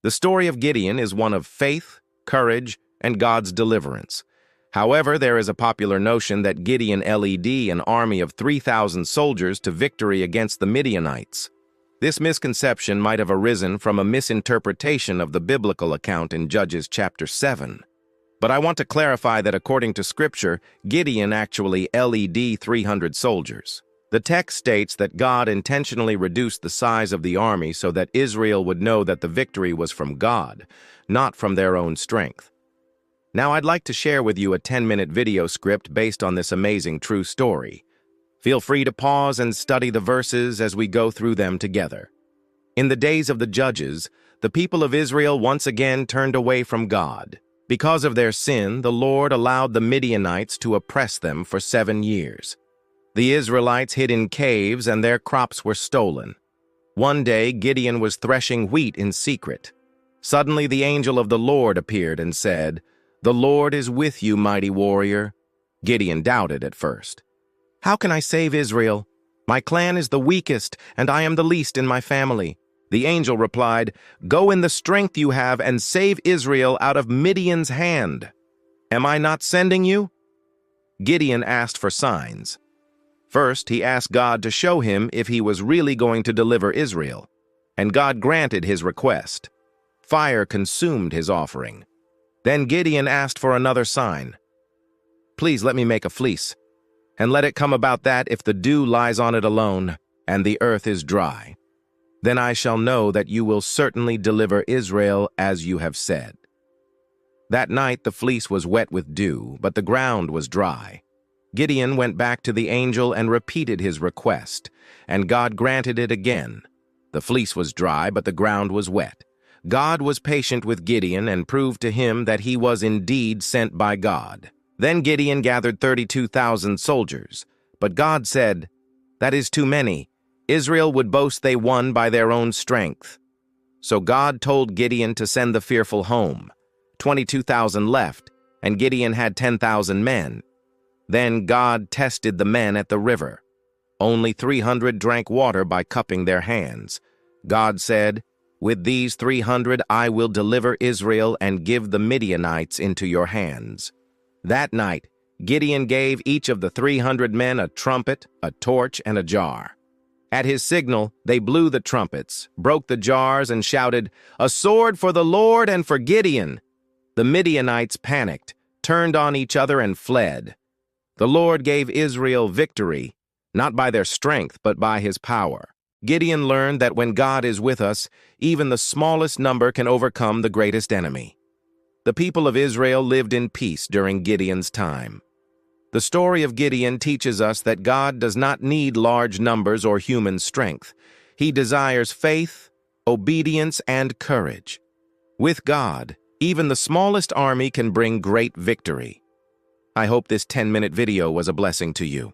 The story of Gideon is one of faith, courage, and God's deliverance. However, there is a popular notion that Gideon led an army of 3,000 soldiers to victory against the Midianites. This misconception might have arisen from a misinterpretation of the biblical account in Judges chapter 7. But I want to clarify that according to Scripture, Gideon actually led 300 soldiers. The text states that God intentionally reduced the size of the army so that Israel would know that the victory was from God, not from their own strength. Now I'd like to share with you a 10-minute video script based on this amazing true story. Feel free to pause and study the verses as we go through them together. In the days of the judges, the people of Israel once again turned away from God. Because of their sin, the Lord allowed the Midianites to oppress them for 7 years. The Israelites hid in caves and their crops were stolen. One day, Gideon was threshing wheat in secret. Suddenly, the angel of the Lord appeared and said, "The Lord is with you, mighty warrior." Gideon doubted at first. "How can I save Israel? My clan is the weakest, and I am the least in my family." The angel replied, "Go in the strength you have and save Israel out of Midian's hand. Am I not sending you?" Gideon asked for signs. First, he asked God to show him if he was really going to deliver Israel, and God granted his request. Fire consumed his offering. Then Gideon asked for another sign. "Please let me make a fleece, and let it come about that if the dew lies on it alone, and the earth is dry, then I shall know that you will certainly deliver Israel as you have said." That night the fleece was wet with dew, but the ground was dry. Gideon went back to the angel and repeated his request, and God granted it again. The fleece was dry, but the ground was wet. God was patient with Gideon and proved to him that he was indeed sent by God. Then Gideon gathered 32,000 soldiers, but God said, "That is too many. Israel would boast they won by their own strength." So God told Gideon to send the fearful home. 22,000 left, and Gideon had 10,000 men. Then God tested the men at the river. Only 300 drank water by cupping their hands. God said, "With these 300 I will deliver Israel and give the Midianites into your hands." That night, Gideon gave each of the 300 men a trumpet, a torch, and a jar. At his signal, they blew the trumpets, broke the jars, and shouted, "A sword for the Lord and for Gideon!" The Midianites panicked, turned on each other, and fled. The Lord gave Israel victory, not by their strength, but by his power. Gideon learned that when God is with us, even the smallest number can overcome the greatest enemy. The people of Israel lived in peace during Gideon's time. The story of Gideon teaches us that God does not need large numbers or human strength. He desires faith, obedience, and courage. With God, even the smallest army can bring great victory. I hope this 10-minute video was a blessing to you.